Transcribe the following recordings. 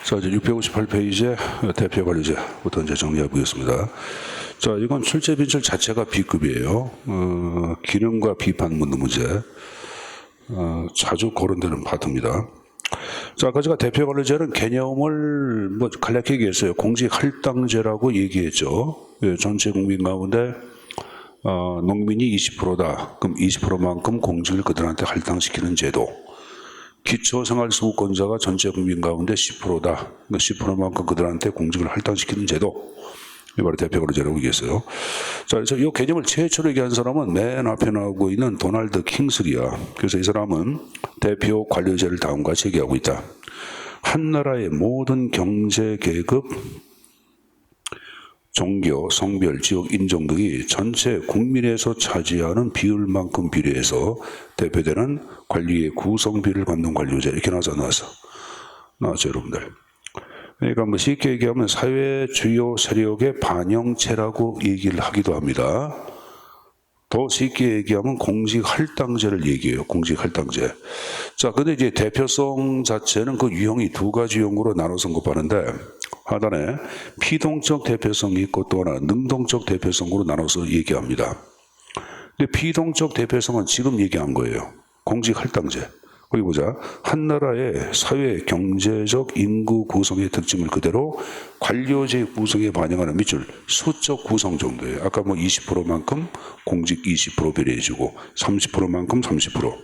자, 이제 658페이지의 대표 관리제부터 이제 정리해 보겠습니다. 자, 이건 출제 빈출 자체가 B급이에요. 기능과 비판 묻는 문제. 자주 거론되는 파트입니다. 자, 아까 제가 대표 관리제는 개념을 간략히 얘기했어요. 공직 할당제라고 얘기했죠. 예, 전체 국민 가운데 농민이 20%다. 그럼 20%만큼 공직을 그들한테 할당시키는 제도. 기초생활수급권자가 전체 국민 가운데 10%다. 10%만큼 그들한테 공직을 할당시키는 제도. 이 바로 대표 관리제라고 얘기했어요. 자, 그래서 이 개념을 최초로 얘기한 사람은 맨 앞에 나오고 있는 도널드 킹슬이야. 그래서 이 사람은 대표 관리제를 다음과 같이 얘기하고 있다. 한 나라의 모든 경제 계급, 종교, 성별, 지역, 인종 등이 전체 국민에서 차지하는 비율만큼 비례해서 대표되는 관리의 구성비를 받는 관료제. 이렇게 나왔죠, 여러분들. 그러니까 뭐 쉽게 얘기하면 사회 주요 세력의 반영체라고 얘기를 하기도 합니다. 더 쉽게 얘기하면 공직 할당제를 얘기해요. 공직 할당제. 자, 근데 이제 대표성 자체는 그 유형이 두 가지 유형으로 나눠서 언급하는데, 하단에 피동적 대표성이 있고 또 하나 능동적 대표성으로 나눠서 얘기합니다. 근데 피동적 대표성은 지금 얘기한 거예요. 공직 할당제. 거기 보자. 한 나라의 사회, 경제적, 인구 구성의 특징을 그대로 관료제 구성에 반영하는 밑줄 수적 구성 정도예요. 아까 뭐 20%만큼 공직 20% 비례해주고 30%만큼 30%.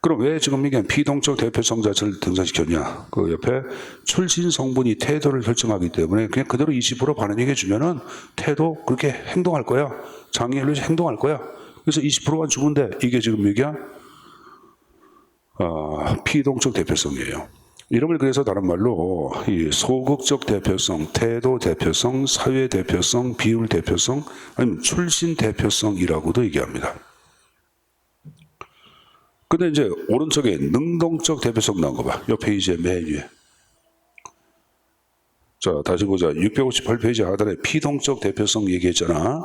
그럼 왜 지금 얘기한 피동적 대표성 자체를 등장시켰냐? 그 옆에 출신 성분이 태도를 결정하기 때문에 그냥 그대로 20% 반영해 주면은 태도 그렇게 행동할 거야. 장애를 행동할 거야. 그래서 20%만 주면 돼. 이게 지금 얘기한 피동적 대표성이에요. 이름을 그래서 다른 말로 이 소극적 대표성, 태도 대표성, 사회 대표성, 비율 대표성, 아니면 출신 대표성이라고도 얘기합니다. 근데 이제 오른쪽에 능동적 대표성 나온 거 봐. 이 페이지의 맨 위에. 자, 다시 보자. 658페이지 하단에 피동적 대표성 얘기했잖아.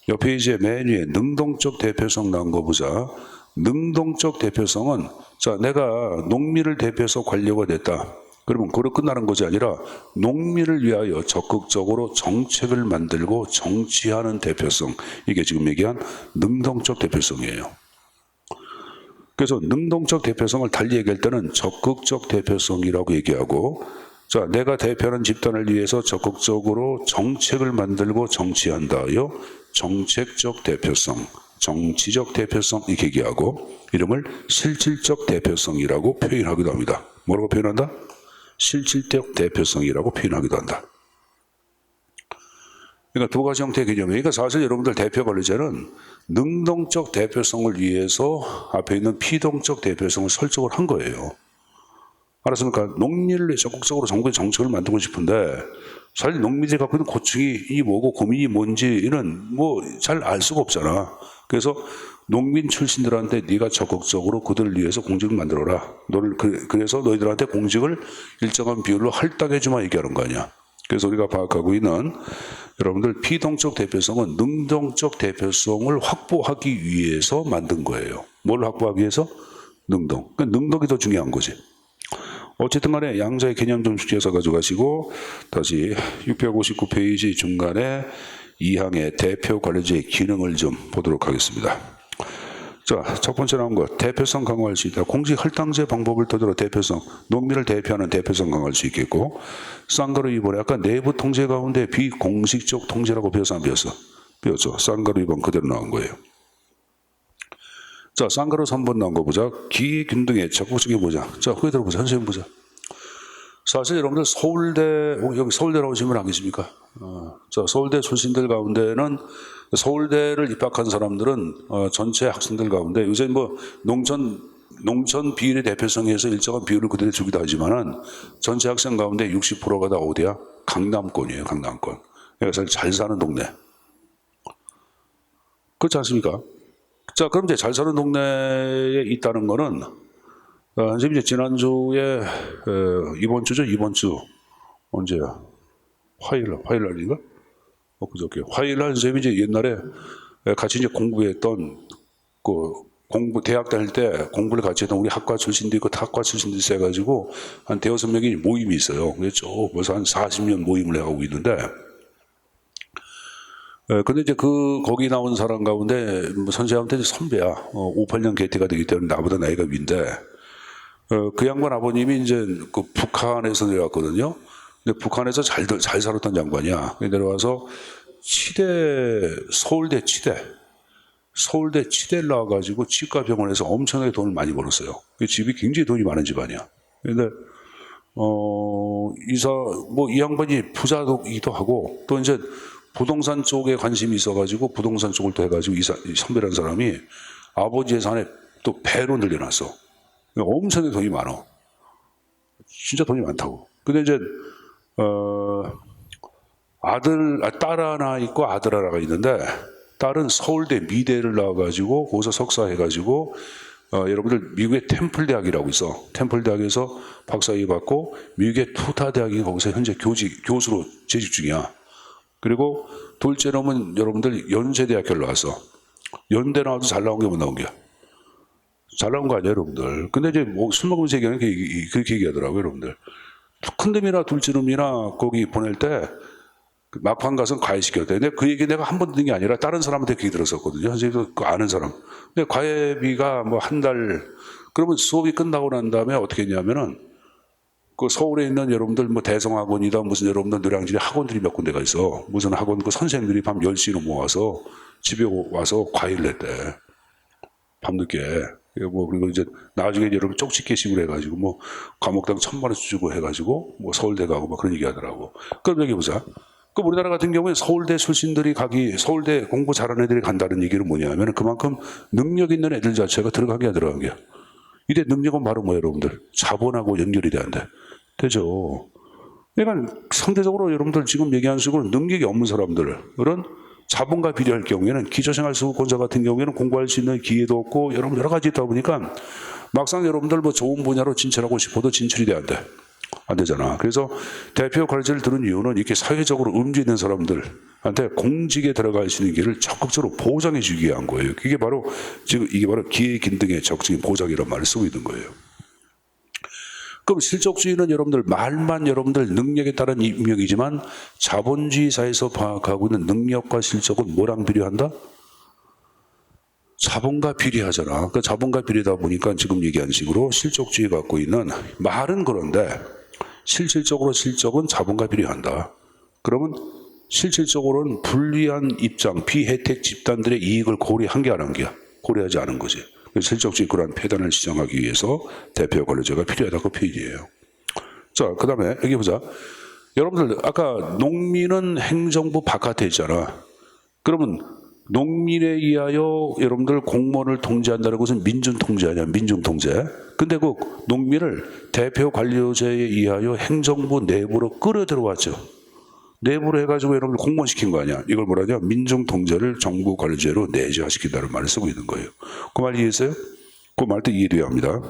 이 페이지의 맨 위에 능동적 대표성 나온 거 보자. 능동적 대표성은 자, 내가 농민을 대표해서 관료가 됐다. 그러면 그걸로 끝나는 것이 아니라 농민을 위하여 적극적으로 정책을 만들고 정치하는 대표성. 이게 지금 얘기한 능동적 대표성이에요. 그래서 능동적 대표성을 달리 얘기할 때는 적극적 대표성이라고 얘기하고, 자, 내가 대표하는 집단을 위해서 적극적으로 정책을 만들고 정치한다요. 정책적 대표성, 정치적 대표성 이렇게 얘기하고, 이름을 실질적 대표성이라고 표현하기도 합니다. 뭐라고 표현한다? 실질적 대표성이라고 표현하기도 한다. 그러니까 두 가지 형태의 개념이에요. 그러니까 사실 여러분들 대표 관리제는 능동적 대표성을 위해서 앞에 있는 피동적 대표성을 설정을 한 거예요. 알았습니까? 농민을 위해 적극적으로 정부의 정책을 만들고 싶은데 사실 농민들이 갖고 있는 고충이 뭐고 고민이 뭔지는 뭐 잘 알 수가 없잖아. 그래서 농민 출신들한테 네가 적극적으로 그들을 위해서 공직을 만들어라. 그래서 너희들한테 공직을 일정한 비율로 할당해 주마 얘기하는 거 아니야. 그래서 우리가 파악하고 있는 여러분들 피동적 대표성은 능동적 대표성을 확보하기 위해서 만든 거예요. 뭘 확보하기 위해서? 능동. 그러니까 능동이 더 중요한 거지. 어쨌든 간에 양자의 개념 좀 숙지해서 가져가시고 다시 659페이지 중간에 2항의 대표 관리제의 기능을 좀 보도록 하겠습니다. 자, 첫 번째 나온 거 대표성 강화할 수 있다. 공직 할당제 방법을 토대로 대표성, 농민을 대표하는 대표성 강화할 수 있겠고, 쌍가루 위반에 아까 내부 통제 가운데 비공식적 통제라고 배웠어 안 배웠어? 배웠죠. 쌍가루 위반 그대로 나온 거예요. 자, 쌍가루 3번 나온 거 보자. 기균등의 적극적인 보자. 자, 거기 들어보자. 선생님 보자. 사실 여러분들 여기 서울대 나오신 분 안 계십니까? 자, 서울대 출신들 가운데는 서울대를 입학한 사람들은 전체 학생들 가운데 요새 뭐 농촌 비율의 대표성에서 일정한 비율을 그대로 주기도 하지만은 전체 학생 가운데 60%가 다 어디야? 강남권이에요, 강남권. 그러니까 잘 사는 동네. 그렇지 않습니까? 자, 그럼 이제 잘 사는 동네에 있다는 거는 선생님 이제 지난주에 이번 주 언제야? 화요일날인가? 그저께 화요일날 선생님이 이제 옛날에 같이 이제 공부했던 그 대학 다닐 때 공부를 같이 했던 우리 학과 출신도 있고 학과 출신도 있어가지고 한 대여섯 명이 모임이 있어요. 그래서 벌써 한 40년 모임을 해가고 있는데, 근데 이제 거기 나온 사람 가운데 뭐 선생님한테 선배야. 58년 개태가 되기 때문에 나보다 나이가 위인데, 그 양반 아버님이 이제 그 북한에서 내려왔거든요. 근데 북한에서 잘 살았던 양반이야. 내려와서 서울대 치대를 나와가지고 치과 병원에서 엄청나게 돈을 많이 벌었어요. 그 집이 굉장히 돈이 많은 집안이야. 근데, 이 양반이 부자이기도 하고, 또 이제 부동산 쪽에 관심이 있어가지고, 부동산 쪽을 또 해가지고, 이 선배라는 사람이 아버지 예산에 또 배로 늘려놨어. 엄청나게 돈이 많아. 진짜 돈이 많다고. 근데 이제, 딸 하나 있고 아들 하나가 있는데, 딸은 서울대 미대를 나와가지고 거기서 석사해가지고 여러분들 미국의 템플 대학이라고 있어. 템플 대학에서 박사학위 받고 미국의 투타 대학이 거기서 현재 교수로 재직 중이야. 그리고 둘째 놈은 여러분들 연세대학교를 나왔어. 연대 나와도 잘 나온 게 못 나온 게야. 잘 나온 거 아니야 여러분들. 근데 이제 뭐 술 먹으면서 얘기하는 그렇게 얘기하더라고요 여러분들. 큰 놈이나 둘째 놈이나 거기 보낼 때 막판 가서 과외시켜야 돼. 근데 그 얘기 내가 한 번 듣는 게 아니라 다른 사람한테 그 얘기 들었었거든요. 선생님도 그 아는 사람. 근데 과외비가 뭐 한 달, 그러면 수업이 끝나고 난 다음에 어떻게 했냐면은 그 서울에 있는 여러분들 뭐 대성학원이다 무슨 여러분들 노량진에 학원들이 몇 군데가 있어. 무슨 학원 그 선생님들이 밤 10시로 모아서 집에 와서 과외를 했대. 밤늦게. 뭐 그리고 이제 나중에 여러분 쪽집게식으로 해가지고 뭐 과목당 1,000만 원씩 주고 해가지고 뭐 서울대 가고 막 그런 얘기 하더라고. 그럼 여기 보자. 그 우리나라 같은 경우에 서울대 출신들이 서울대 공부 잘하는 애들이 간다는 얘기는 뭐냐면 그만큼 능력 있는 애들 자체가 들어간 게 들어간 게야. 이때 능력은 바로 뭐예요, 여러분들? 자본하고 연결이 돼야 돼. 되죠. 그러니까 상대적으로 여러분들 지금 얘기한 식으로 능력이 없는 사람들, 그런 자본과 비례할 경우에는 기초생활수급권자 같은 경우에는 공부할 수 있는 기회도 없고 여러 가지 있다 보니까 막상 여러분들 뭐 좋은 분야로 진출하고 싶어도 진출이 돼야 돼. 안 되잖아. 그래서 대표 과제를 들은 이유는 이렇게 사회적으로 음주 있는 사람들한테 공직에 들어갈 수 있는 길을 적극적으로 보장해 주기 위한 거예요. 이게 바로 기회 긴등의 적극적인 보장이라는 말을 쓰고 있는 거예요. 그럼 실적주의는 여러분들 말만 여러분들 능력에 따른 임명이지만 자본주의 사회에서 파악하고 있는 능력과 실적은 뭐랑 비례한다? 자본과 비례하잖아. 그러니까 자본과 비례다 보니까 지금 얘기한 식으로 실적주의 갖고 있는 말은 그런데 실질적으로 실적은 자본과 비례한다. 그러면 실질적으로는 불리한 입장, 비혜택 집단들의 이익을 고려한 게 아닌 게야. 고려하지 않은 거지. 실적주의 그러한 폐단을 지정하기 위해서 대표 관료제가 필요하다고 표현이에요. 자, 그 다음에 여기 보자. 여러분들 아까 농민은 행정부 바깥에 있잖아. 그러면 농민에 의하여 여러분들 공무원을 통제한다는 것은 민중통제 아니야, 민중통제. 근데 그 농민을 대표 관료제에 의하여 행정부 내부로 끌어 들어왔죠. 내부로 해가지고 여러분들 공무원 시킨 거 아니야. 이걸 뭐라냐? 민중통제를 정부 관료제로 내재화시킨다는 말을 쓰고 있는 거예요. 그 말 이해했어요? 그 말도 이해돼야 합니다.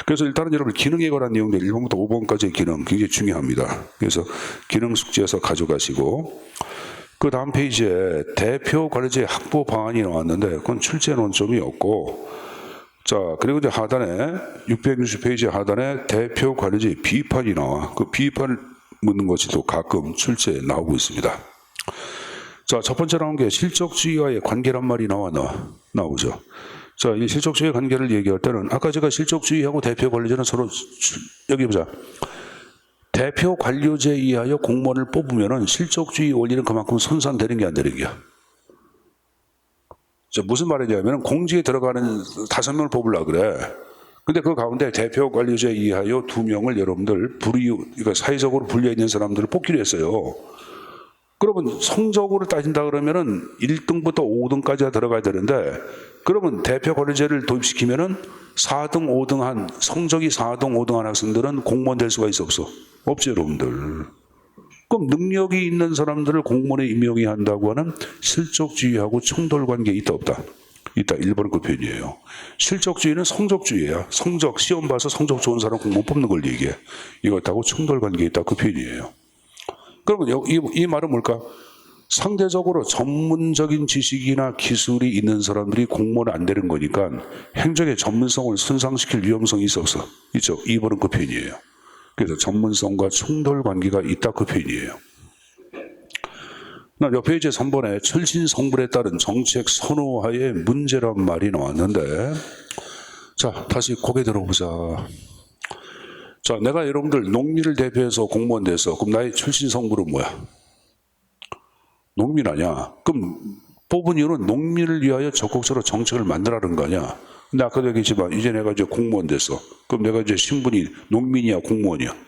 그래서 일단은 여러분 기능에 관한 내용들 1번부터 5번까지의 기능 굉장히 중요합니다. 그래서 기능 숙지해서 가져가시고 그 다음 페이지에 대표 관리제 확보 방안이 나왔는데 그건 출제 논점이 없고 자 그리고 이제 하단에 660페이지 하단에 대표 관리제 비판이 나와. 그 비판을 묻는 것이 또 가끔 출제에 나오고 있습니다. 자, 첫 번째 나온 게 실적주의와의 관계란 말이 나오죠. 자, 이 실적주의의 관계를 얘기할 때는 아까 제가 실적주의하고 대표 관리제는 서로 여기 보자. 대표 관료제에 의하여 공무원을 뽑으면은 실적주의 원리는 그만큼 손상되는 게 안 되는 게야. 자, 무슨 말이냐면 공직에 들어가는 5명을 뽑으려고 그래. 근데 그 가운데 대표 관료제에 의하여 2명을 여러분들 그러니까 사회적으로 불려 있는 사람들을 뽑기로 했어요. 그러면 성적으로 따진다 그러면은 1등부터 5등까지 들어가야 되는데 그러면 대표 관료제를 도입시키면은 4등, 5등 한 성적이 4등, 5등 한 학생들은 공무원 될 수가 있어 없어? 없죠, 여러분들. 그럼 능력이 있는 사람들을 공무원에 임명이 한다고 하는 실적주의하고 충돌관계에 있다 없다? 있다. 1번은 그 표현이에요. 실적주의는 성적주의야. 성적, 시험 봐서 성적 좋은 사람 공무원 뽑는 걸 얘기해. 이것하고 충돌관계에 있다. 그 표현이에요. 그러면 이 말은 뭘까? 상대적으로 전문적인 지식이나 기술이 있는 사람들이 공무원 안 되는 거니까 행정의 전문성을 손상시킬 위험성이 있어서 있죠. 2번은 그 표현이에요. 그래서 전문성과 충돌 관계가 있다 그 표현이에요. 옆 페이지 3번에 철신성불에 따른 정책 선호하의 문제란 말이 나왔는데, 자, 다시 고개 들어보자. 자, 내가 여러분들 농민을 대표해서 공무원 돼서 그럼 나의 철신성불은 뭐야? 농민 아니야. 그럼 뽑은 이유는 농민을 위하여 적극적으로 정책을 만들라는 거 아니야. 근데 아까도 얘기했지만 이제 내가 이제 공무원 됐어. 그럼 내가 이제 신분이 농민이야, 공무원이야?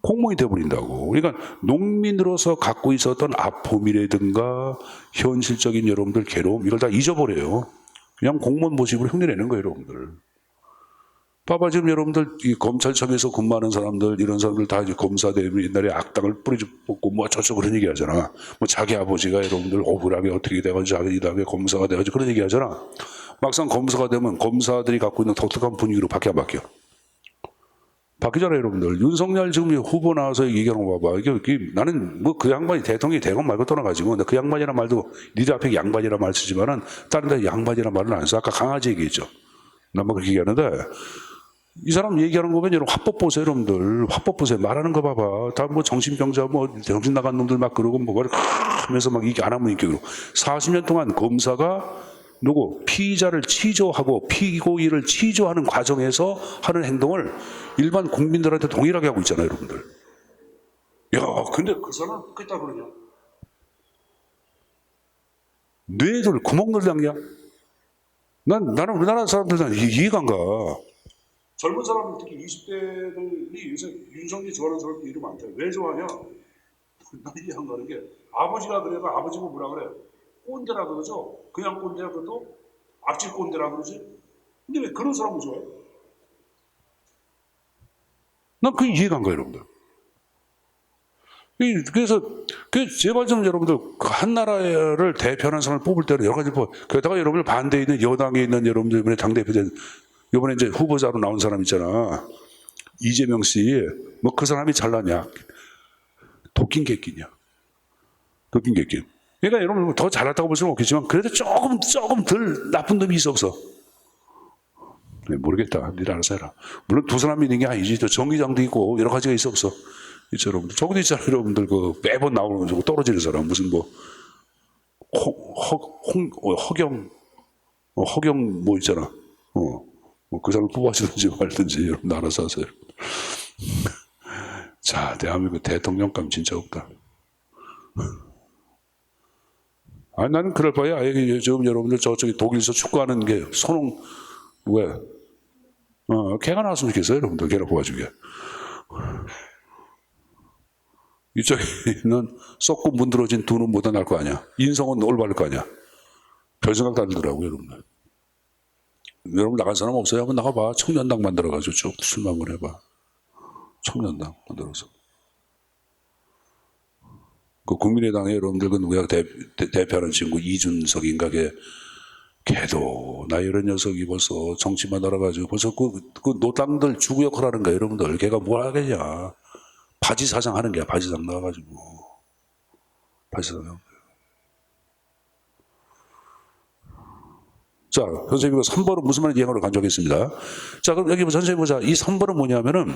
공무원이 돼버린다고. 그러니까 농민으로서 갖고 있었던 아픔이라든가 현실적인 여러분들 괴로움 이걸 다 잊어버려요. 그냥 공무원 모집으로 흉내내는 거예요, 여러분들. 봐봐, 지금 여러분들 이 검찰청에서 근무하는 사람들, 이런 사람들 다 이제 검사 되면 옛날에 악당을 뿌리 뽑고 뭐 저쪽 그런 얘기 하잖아. 뭐 자기 아버지가 여러분들 억울하게 어떻게 돼가지고 자기 다음에 검사가 돼가지고 그런 얘기 하잖아. 막상 검사가 되면 검사들이 갖고 있는 독특한 분위기로 바뀌어. 바뀌잖아요, 여러분들. 윤석열 지금 후보 나와서 얘기하는 거 봐봐. 이게 나는 뭐 그 양반이 대통령이 되건 말고 떠나가지고, 근데 그 양반이란 말도 니들 앞에 양반이란 말 쓰지만은 다른 데 양반이란 말은 안 써. 아까 강아지 얘기했죠. 난 뭐 그렇게 얘기하는데, 이 사람 얘기하는 거 보면 여러분 화법 보세요, 여러분들. 화법 보세요. 말하는 거 봐봐. 다 뭐 정신병자, 뭐 정신 나간 놈들 막 그러고 뭐 하면서 막 이게 안 하면 이렇게 그러고. 40년 동안 검사가 누구? 피의자를 치조하고 피고의를 치조하는 과정에서 하는 행동을 일반 국민들한테 동일하게 하고 있잖아요, 여러분들. 야, 근데 그 사람 그랬다 그러냐? 뇌들 구멍 들량이야? 나는 우리나라 사람들은 이해가 안 가. 젊은 사람들 특히 20대들이 요새 윤석열 좋아하는 사람들 이름 많대. 왜 좋아하냐? 난 이해 안 가는 게 아버지가 그래가 아버지가 뭐라 그래? 꼰대라 그러죠? 그냥 꼰대라 그래도 악질 꼰대라 그러지? 근데 왜 그런 사람을 좋아해? 난 그게 이해가 안 가요, 여러분들. 그래서 제발 좀 여러분들 한 나라를 대표하는 사람을 뽑을 때는 여러 가지 게다가 여러분들 반대에 있는 여당에 있는 여러분들 이번에 당대표된 이번에 이제 후보자로 나온 사람 있잖아. 이재명 씨. 뭐 그 사람이 잘나냐? 도끼 객기냐? 도끼 객기. 그러니까 여러분 더 잘났다고 볼 수는 없겠지만 그래도 조금 덜 나쁜 놈이 있어 없어? 모르겠다. 니들 알아서 해라. 물론 두 사람이 있는 게 아니지. 또 정의당도 있고 여러 가지가 있어 없어? 있죠, 여러분들. 저기도 있잖아요, 여러분들. 그 매번 나오는 거 떨어지는 사람. 무슨 뭐 허경 뭐 있잖아. 뭐 그 사람 뽑아주든지 말든지 여러분 알아서 하세요. 자, 대한민국 대통령감 진짜 없다. 아니, 나는 그럴 바에 아예 지금 여러분들 저쪽에 독일에서 축구하는 게 손흥 왜? 걔가 나왔으면 좋겠어요, 여러분들. 걔를 뽑아주게. 이쪽에 있는 썩고 문드러진 두 놈보다 나을 거 아니야. 인성은 올바를 거 아니야. 별 생각도 안 들더라고요, 여러분들. 여러분 나간 사람 없어요? 한번 나가봐. 청년당 만들어가지고 쭉 출마을 해봐. 청년당 만들어서. 그 국민의당에 여러분들 그 누구야 대표하는 친구 이준석인가 걔도 나 이런 녀석이 벌써 정치만 알아가지고 벌써 그 노땅들 주구 역할하는 거야, 여러분들. 걔가 뭘 하겠냐. 바지 사장 하는 게야. 바지 사장 나와가지고. 바지 사장. 자, 선생님, 이거 3번은 무슨 말인지 예언을 간주하겠습니다. 자, 그럼 여기 선생님 보자. 이 3번은 뭐냐면은,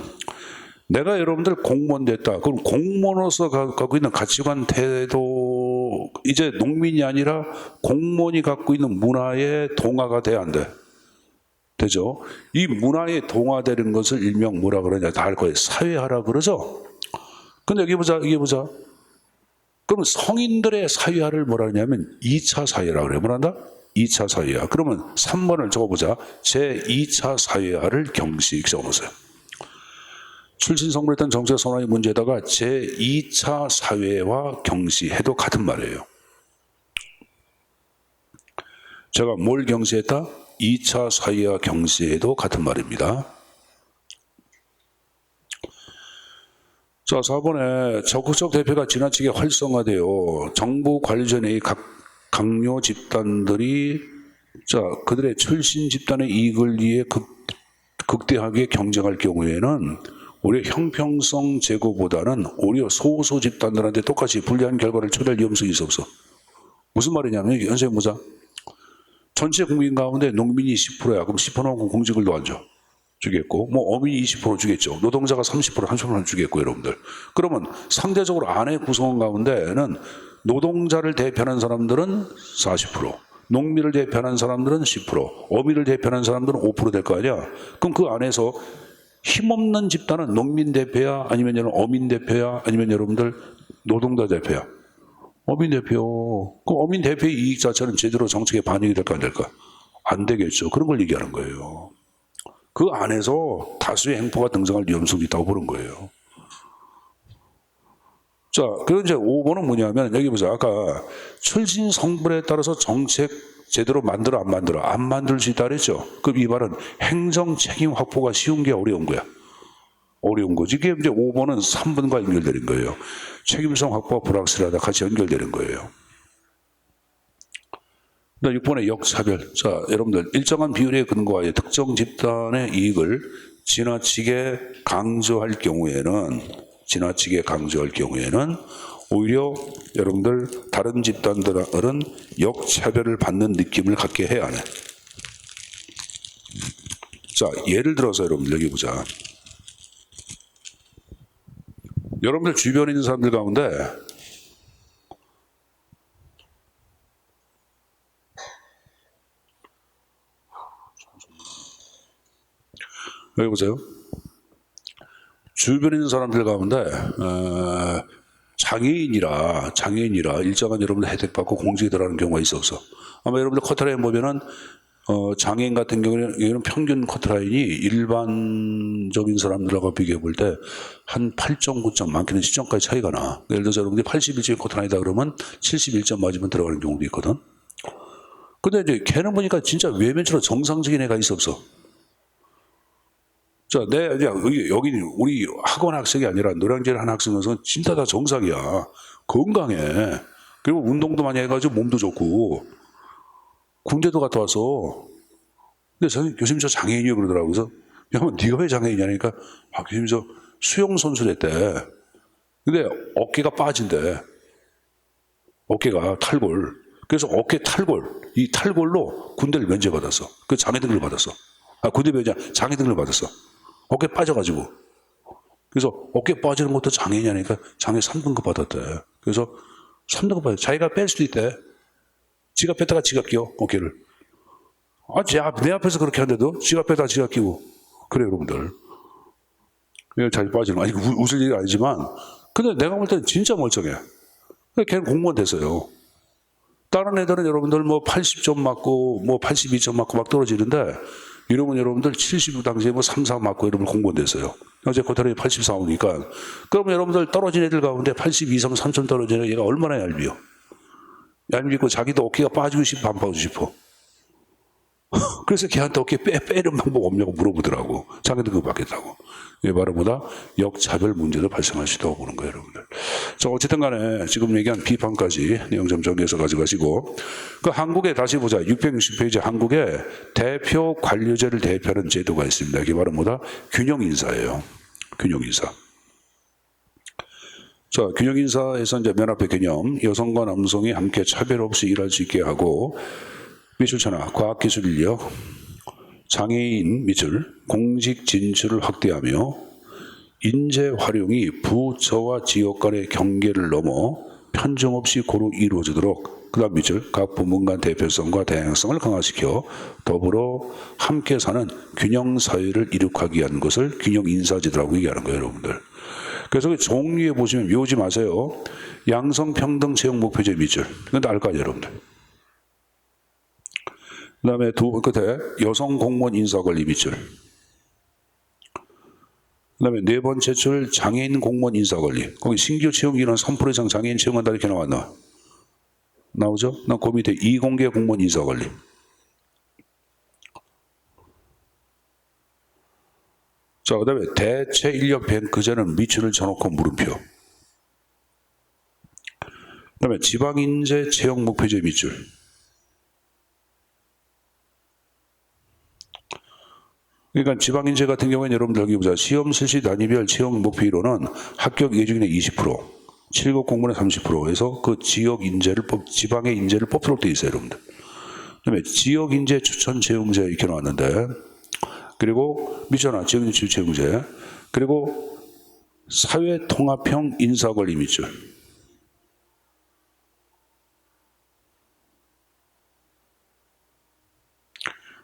내가 여러분들 공무원 됐다. 그럼 공무원으로서 갖고 있는 가치관, 태도, 이제 농민이 아니라 공무원이 갖고 있는 문화의 동화가 돼야 안 돼. 되죠? 이 문화에 동화되는 것을 일명 뭐라 그러냐. 다 알 거예요. 사회화라 그러죠? 근데 여기 보자. 그럼 성인들의 사회화를 뭐라 하냐면 2차 사회라 그래요. 뭐란다? 2차 사회화. 그러면 3번을 적어보자. 제2차 사회화를 경시 이렇게 적어놓으세요. 출신성불에 따른 정책 선언의 문제에다가 제2차 사회화 경시해도 같은 말이에요. 제가 뭘 경시했다? 2차 사회화 경시해도 같은 말입니다. 자, 4번에 적극적 대표가 지나치게 활성화되어 정부 관리전의 각 강요 집단들이 그들의 출신 집단의 이익을 위해 극대하게 경쟁할 경우에는 오히려 형평성 제고보다는 오히려 소수 집단들한테 똑같이 불리한 결과를 초래할 위험성이 있어. 무슨 말이냐면 선생님 보자. 전체 국민 가운데 농민이 10%야. 그럼 10%는 공직을도 안 줘. 주겠고, 뭐 어민이 20% 주겠죠. 노동자가 30%, 30%는 주겠고, 여러분들. 그러면 상대적으로 안의 구성원 가운데는 노동자를 대표하는 사람들은 40%, 농민을 대표하는 사람들은 10%, 어민을 대표하는 사람들은 5% 될 거 아니야. 그럼 그 안에서 힘없는 집단은 농민 대표야, 아니면 여러분 어민 대표야, 아니면 여러분들 노동자 대표야. 어민 대표. 그 어민 대표의 이익 자체는 제대로 정책에 반영이 될까 안 될까? 안 되겠죠. 그런 걸 얘기하는 거예요. 그 안에서 다수의 행포가 등장할 위험성이 있다고 보는 거예요. 자, 그럼 이제 5번은 뭐냐면, 여기 보세요. 아까 출신 성분에 따라서 정책 제대로 만들어, 안 만들어? 안 만들 수 있다 그랬죠? 그럼 이 말은 행정 책임 확보가 쉬운 게 어려운 거야. 어려운 거지. 이게 이제 5번은 3번과 연결되는 거예요. 책임성 확보가 불확실하다 같이 연결되는 거예요. 6번의 역차별. 자, 여러분들 일정한 비율에 근거하여 특정 집단의 이익을 지나치게 강조할 경우에는 오히려 여러분들 다른 집단들은 역차별을 받는 느낌을 갖게 해야 하네. 자, 예를 들어서 여러분들 여기 보자. 여러분들 주변에 있는 사람들 가운데 여기 보세요. 주변에 있는 사람들 가운데 장애인이라 일정한 여러분들 혜택 받고 공직에 들어가는 경우가 있어서 아마 여러분들 커트라인 보면은 장애인 같은 경우에는 평균 커트라인이 일반적인 사람들하고 비교해 볼 때 한 8.9점, 많게는 10점까지 차이가 나. 예를 들어서 여러분들이 81점 커트라인이다 그러면 71점 맞으면 들어가는 경우도 있거든. 근데 이제 걔는 보니까 진짜 외면처럼 정상적인 애가 있어 없어. 자, 여기 우리 학원 학생이 아니라 노량진에 한 학생에서는 진짜 다 정상이야. 건강해. 그리고 운동도 많이 해가지고 몸도 좋고 군대도 갔다 와서. 근데 교수님 저 장애인이요 그러더라고요. 그래서 야, 네가 왜 장애인이냐니까 교수님 저 수영 선수를 했대. 근데 어깨가 빠진대. 어깨가 탈골. 그래서 어깨 탈골, 이 탈골로 군대를 면제받았어. 그 장애 등급을 받았어. 군대 면제, 장애 등급을 받았어. 어깨 빠져가지고. 그래서 어깨 빠지는 것도 장애냐니까 장애 3등급 받았대. 그래서 3등급 받았대. 자기가 뺄 수도 있대. 지가 뺐다가 지가 끼워, 어깨를. 내 앞에서 그렇게 하는데도 지가 뺐다가 지가 끼고. 그래, 여러분들. 자기 빠지는 거. 아니, 웃을 일이 아니지만. 근데 내가 볼 때는 진짜 멀쩡해. 걔는 공무원 됐어요. 다른 애들은 여러분들 뭐 80점 맞고, 뭐 82점 맞고 막 떨어지는데, 이러면 여러분들 70 당시에 뭐 3, 4 맞고 여러분 공무원 됐어요. 어제 코타리 84오니까. 그러면 여러분들 떨어진 애들 가운데 82, 3, 3점 떨어지는 얘가 얼마나 얄미워. 얄밉고 자기도 어깨가 빠지고 싶어, 안 빠지고 싶어. 그래서 걔한테 어깨 빼는 방법 없냐고 물어보더라고. 자기도 그거 받겠다고. 이게 바로 뭐다? 역차별 문제도 발생할 수 있다고 보는 거예요, 여러분들. 자, 어쨌든 간에 지금 얘기한 비판까지 내용 좀 정리해서 가져가시고. 그 한국에 다시 보자. 660페이지 한국에 대표 관료제를 대표하는 제도가 있습니다. 이게 바로 뭐다? 균형인사예요. 균형인사. 자, 균형인사에서 이제 면합의 개념, 여성과 남성이 함께 차별 없이 일할 수 있게 하고, 미술천하, 과학기술 인력, 장애인 미술, 공직 진출을 확대하며 인재 활용이 부처와 지역 간의 경계를 넘어 편중 없이 고루 이루어지도록 그 다음 미술, 각 부문 간 대표성과 다양성을 강화시켜 더불어 함께 사는 균형사회를 이룩하기 위한 것을 균형인사제도라고 얘기하는 거예요, 여러분들. 그래서 종류에 보시면 외우지 마세요. 양성평등 채용 목표제 미술. 이건 알 거 아니에요, 여러분들. 그 다음에 끝에 여성 공무원 인사관리 미줄. 그 다음에 네 번째 줄 장애인 공무원 인사관리. 거기 신규 채용 인원 3% 이상 장애인 채용한다 이렇게 나왔나? 나오죠? 그 밑에 이공계 공무원 인사관리. 자, 그 다음에 대체 인력 뱅크제는 미줄을 쳐놓고 물음표. 그 다음에 지방인재 채용 목표제 미줄. 그러니까 지방인재 같은 경우에는 여러분들 여기 보자. 시험 실시 단위별 채용 목표 인원은 합격 예정인의 20%, 7급 공무원의 30%에서 그 지역 인재를 지방의 인재를 뽑도록 돼 있어요, 여러분들. 그다음에 지역 인재 추천 채용제 이렇게 나왔는데, 그리고 미션아 지역 인재 채용제, 그리고 사회 통합형 인사 관리 밑줄.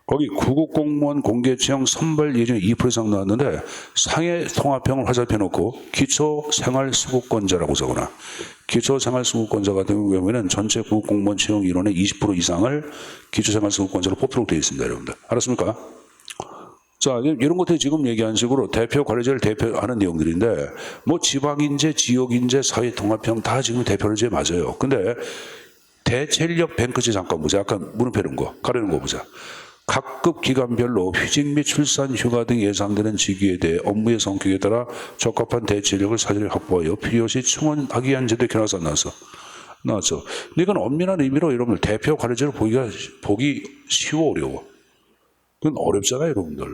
거기 구급 공무원 공개 채용 선발 예정이 2% 이상 나왔는데 상해 통합형을 화살표 놓고 기초 생활 수급권자라고 적어놔. 기초 생활 수급권자 같은 경우에는 전체 구급 공무원 채용 인원의 20% 이상을 기초 생활 수급권자로 뽑도록 되어 있습니다, 여러분들. 알았습니까? 자, 이런 것들이 지금 얘기한 식으로 대표 관리자를 대표하는 내용들인데, 뭐 지방인재, 지역인재, 사회통합형 다 지금 대표관리제 맞아요. 근데 대체인력 뱅크제 잠깐 보자. 아까 물음표 이런 거, 가려는 거 보자. 각급 기관별로 휴직 및 출산, 휴가 등 예상되는 직위에 대해 업무의 성격에 따라 적합한 대체인력을 사전에 확보하여 필요시 충원하기 위한 제도 이렇게 나왔어. 근데 이건 엄밀한 의미로 여러분들 대표 관리자를 보기 쉬워 어려워? 그건 어렵잖아요, 여러분들.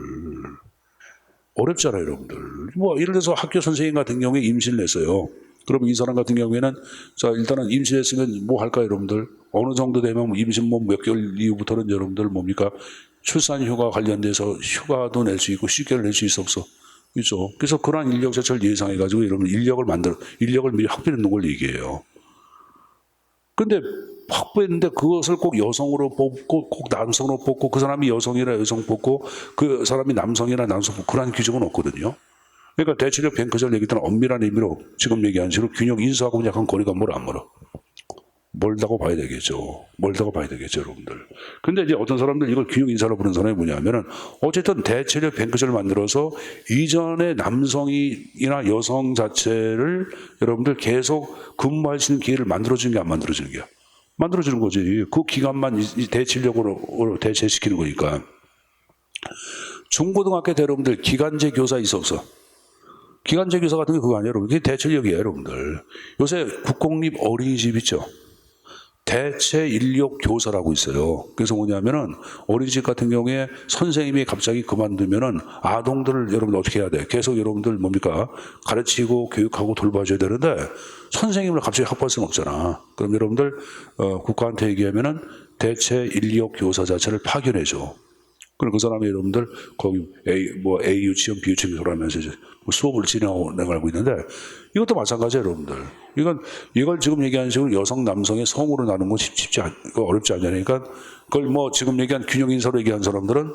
어렵잖아요, 여러분들. 뭐 예를 들어서 학교 선생님 같은 경우에 임신을 했어요. 그러면 이 사람 같은 경우에는 자 일단은 임신했으면 뭐 할까요, 여러분들? 어느 정도 되면 임신 뭐 몇 개월 이후부터는 여러분들 뭡니까? 출산 휴가 관련돼서 휴가도 낼 수 있고 쉽게 낼 수 있어 없어? 그렇죠? 그래서 그러한 인력 자체를 예상해 가지고 여러분 인력을 미리 확보해 놓는 걸 얘기해요. 근데 확보했는데 그것을 꼭 여성으로 뽑고 꼭 남성으로 뽑고 그 사람이 여성이라 여성 뽑고 그 사람이 남성이라 남성 뽑고 그런 규정은 없거든요. 그러니까 대체력 뱅크절 얘기 때는 엄밀한 의미로 지금 얘기한 식으로 균형 인수하고 약간 거리가 멀어 안 멀어? 멀다고 봐야 되겠죠. 멀다고 봐야 되겠죠, 여러분들. 근데 이제 어떤 사람들 이걸 균형 인사로 부르는 사람이 뭐냐면은 어쨌든 대체력 뱅크절을 만들어서 이전에 남성이나 여성 자체를 여러분들 계속 근무할 수 있는 기회를 만들어주는 게 안 만들어주는 게야. 만들어주는 거지. 그 기간만 대체력으로 대체시키는 거니까. 중고등학교 때 여러분들 기간제 교사 있어 없어? 기간제 교사 같은 게 그거 아니에요, 여러분. 그게 대체력이에요, 여러분들. 요새 국공립 어린이집 있죠? 대체 인력 교사라고 있어요. 그래서 뭐냐면은 어린이집 같은 경우에 선생님이 갑자기 그만두면은 아동들을 여러분들 어떻게 해야 돼? 계속 여러분들 뭡니까? 가르치고 교육하고 돌봐줘야 되는데 선생님을 갑자기 확보할 수는 없잖아. 그럼 여러분들 국가한테 얘기하면은 대체 인력 교사 자체를 파견해줘. 그럼 그 사람이 여러분들 거기 A 유치원, B 유치원 돌아가면서 이제 수업을 진행하고 있는데 이것도 마찬가지예요, 여러분들. 이걸 지금 얘기하는 식으로 여성, 남성의 성으로 나누는 건 어렵지 않냐니까 그걸 뭐 지금 얘기한 균형 인사로 얘기한 사람들은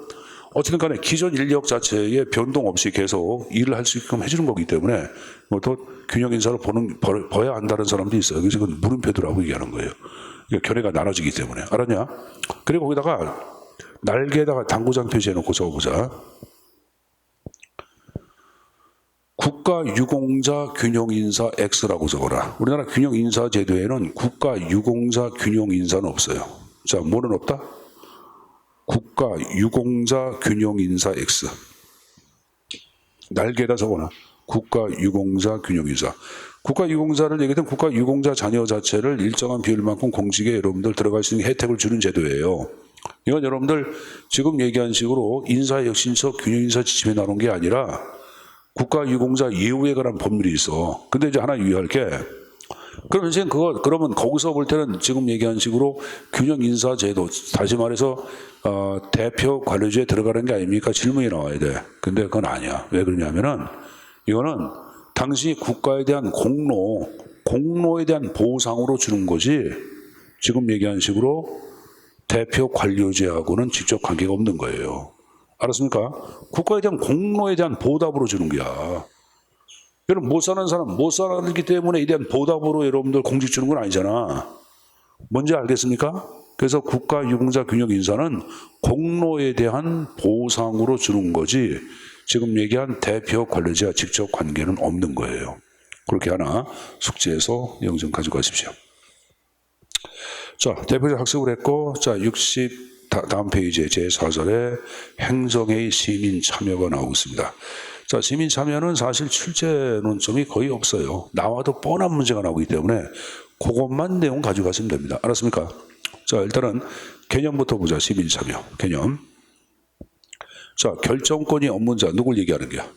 어쨌든 간에 기존 인력 자체에 변동 없이 계속 일을 할 수 있게끔 해주는 거기 때문에 뭐 또 균형 인사로 봐야 한다는 사람도 있어요. 그래서 그건 물음표들하고 얘기하는 거예요. 그러니까 견해가 나눠지기 때문에. 알았냐? 그리고 거기다가 날개에다가 당구장 표시해놓고 적어보자. 국가유공자 균형인사 X라고 적어라. 우리나라 균형인사 제도에는 국가유공자 균형인사는 없어요. 자, 뭐는 없다? 국가유공자 균형인사 X. 날개에다 적어놔. 국가유공자 균형인사. 국가유공자를 얘기하면 국가유공자 자녀 자체를 일정한 비율만큼 공직에 여러분들 들어갈 수 있는 혜택을 주는 제도예요. 이건 여러분들 지금 얘기한 식으로 인사혁신처 균형인사 지침에 나온 게 아니라 국가유공자 예우에 관한 법률이 있어. 근데 이제 하나 유의할 게 그러면 그러면 거기서 볼 때는 지금 얘기한 식으로 균형인사 제도, 다시 말해서 대표 관리주에 들어가는 게 아닙니까? 질문이 나와야 돼. 근데 그건 아니야. 왜 그러냐면은 이거는 당시 국가에 대한 공로에 대한 보상으로 주는 거지 지금 얘기한 식으로 대표 관료제하고는 직접 관계가 없는 거예요. 알았습니까? 국가에 대한 공로에 대한 보답으로 주는 거야. 여러분 못 사는 사람 못 살기 때문에 에 대한 보답으로 여러분들 공직 주는 건 아니잖아. 뭔지 알겠습니까? 그래서 국가유공자 균형인사는 공로에 대한 보상으로 주는 거지 지금 얘기한 대표 관료제와 직접 관계는 없는 거예요. 그렇게 하나 숙지해서 내용 좀 가져가십시오. 자, 대표적 학습을 했고, 자, 다음 페이지에 제4절에 행정의 시민 참여가 나오고 있습니다. 자, 시민 참여는 사실 출제 논점이 거의 없어요. 나와도 뻔한 문제가 나오기 때문에 그것만 내용 가져가시면 됩니다. 알았습니까? 자, 일단은 개념부터 보자. 시민 참여 개념. 자, 결정권이 없는 자, 누굴 얘기하는 거야?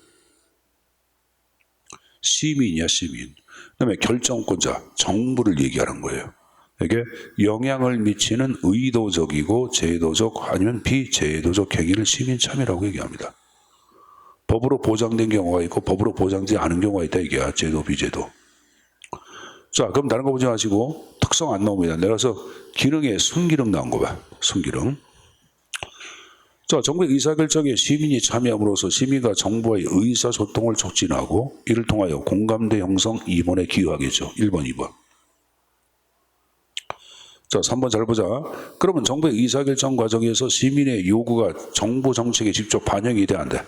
시민이야, 시민. 그다음에 결정권자, 정부를 얘기하는 거예요. 이게 영향을 미치는 의도적이고 제도적 아니면 비제도적 행위를 시민 참여라고 얘기합니다. 법으로 보장된 경우가 있고 법으로 보장되지 않은 경우가 있다 이게야. 제도 비제도. 자, 그럼 다른 거 보지 마시고 특성 안 나옵니다. 내가서 기능에 순기능 나온 거 봐. 순기능. 자, 정부의 의사결정에 시민이 참여함으로써 시민과 정부와의 의사소통을 촉진하고 이를 통하여 공감대 형성 2번에 기여하겠죠. 1번, 2번. 자, 3번 잘 보자. 그러면 정부의 의사결정 과정에서 시민의 요구가 정부 정책에 직접 반영이 돼, 안 돼?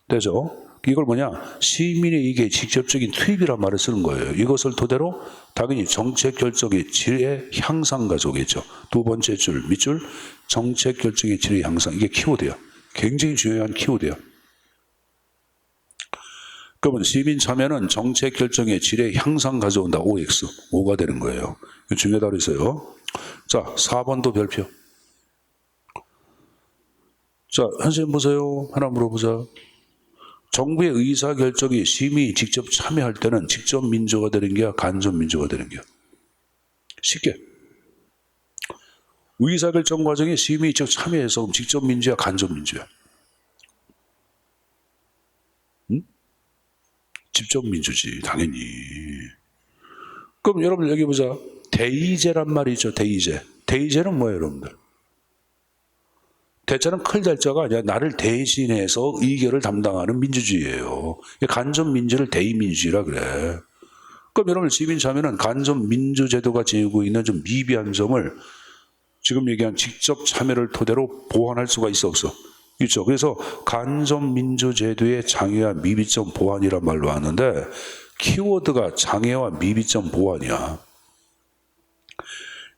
되죠? 이걸 뭐냐? 시민의 이게 직접적인 투입이란 말을 쓰는 거예요. 이것을 토대로 당연히 정책 결정의 질의 향상 가져오겠죠. 두 번째 줄, 밑줄, 정책 결정의 질의 향상. 이게 키워드야. 굉장히 중요한 키워드야. 그러면 시민 참여는 정책 결정의 질의 향상 가져온다. OX. 5가 되는 거예요. 이거 중요하다고 그랬어요. 자, 4번도 별표. 자, 선생님 보세요. 하나 물어보자. 정부의 의사결정이 시민이 직접 참여할 때는 직접 민주가 되는 게야, 간접 민주가 되는 게야. 쉽게. 의사결정 과정에 시민이 직접 참여해서 직접 민주야, 간접 민주야? 응? 직접 민주지, 당연히. 그럼 여러분 여기 보자. 대의제란 말이 있죠, 대의제. 대의제는 뭐예요, 여러분들? 대자는 클 대자가 아니라 나를 대신해서 의결을 담당하는 민주주의예요. 간접 민주를 대의민주주의라 그래. 그럼 여러분 시민 참여는 간접 민주 제도가 지니고 있는 좀 미비한 점을 지금 얘기한 직접 참여를 토대로 보완할 수가 있어 없어? 있죠. 그래서 간접 민주 제도의 장애와 미비점 보완이란 말로 하는데 키워드가 장애와 미비점 보완이야.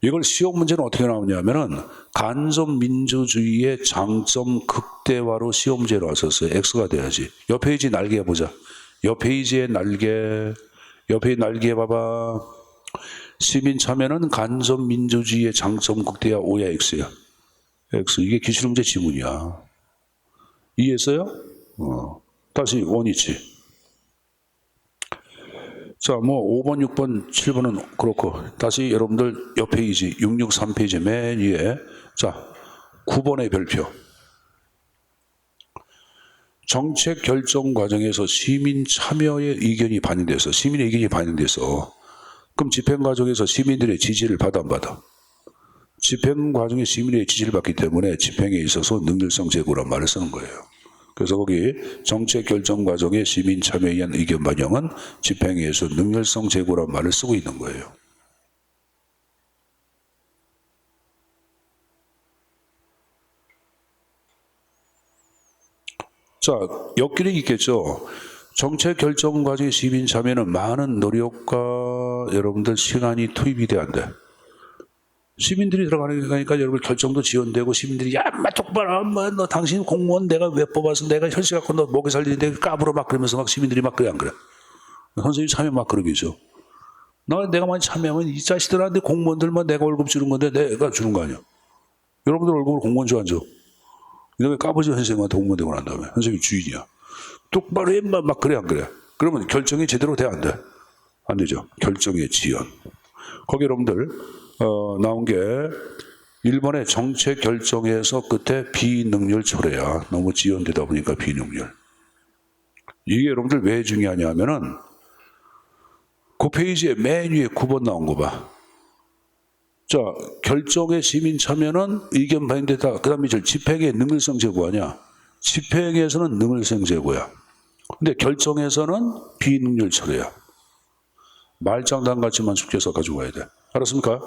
이걸 시험 문제는 어떻게 나오냐면은 간접 민주주의의 장점 극대화로 시험 문제로 왔었어요. X가 돼야지. 옆 페이지 날개 보자. 옆 페이지의 날개. 옆에 날개 봐봐. 시민 참여는 간접 민주주의의 장점 극대화 O야 X야. X. 이게 기출 문제 지문이야. 이해했어요? 다시 원위치. 자, 뭐 5번, 6번, 7번은 그렇고 다시 여러분들 옆 페이지 663페이지 맨 위에 자 9번의 별표. 정책 결정 과정에서 시민 참여의 의견이 반영돼서 시민의 의견이 반영돼서 그럼 집행 과정에서 시민들의 지지를 받아 안 받아? 집행 과정에 시민의 지지를 받기 때문에 집행에 있어서 능률성 제고란 말을 쓰는 거예요. 그래서 거기 정책 결정 과정에 시민 참여에 의한 의견 반영은 집행에서 능률성 제고란 말을 쓰고 있는 거예요. 자, 엮기는 있겠죠. 정책 결정 과정의 시민 참여는 많은 노력과 여러분들 시간이 투입이 돼야 안 돼. 시민들이 들어가는 거니까 여러분 결정도 지연되고 시민들이 야, 마 똑바로 너 당신 공무원 내가 왜 뽑아서 내가 혈세 갖고 너 먹여 살리는데 까불어 막 그러면서 막 시민들이 막 그래 안 그래? 선생님 참여 막 그러겠죠. 내가 많이 참여하면 이 자식들한테 공무원들만 내가 월급 주는 건데 내가 주는 거 아니야? 여러분들 월급을 공무원 줘 안 줘? 이놈의 까부지 선생님한테 공무원 되고 난 다음에 선생님 주인이야. 똑바로 해 막 그래 안 그래? 그러면 결정이 제대로 돼 안 돼? 안 되죠. 결정의 지연. 거기 여러분들 나온 게 1번의 정책 결정에서 끝에 비능률 초래야. 너무 지연되다 보니까 비능률. 이게 여러분들 왜 중요하냐 하면은 그 페이지에 맨 위에 9번 나온 거 봐. 자, 결정의 시민 참여는 의견 반영됐다. 그 다음에 집행의 능률성 제고 아니야. 집행에서는 능률성 제고야. 근데 결정에서는 비능률 초래야. 말장난 같지만 숙제서 가지고 가야 돼. 알았습니까?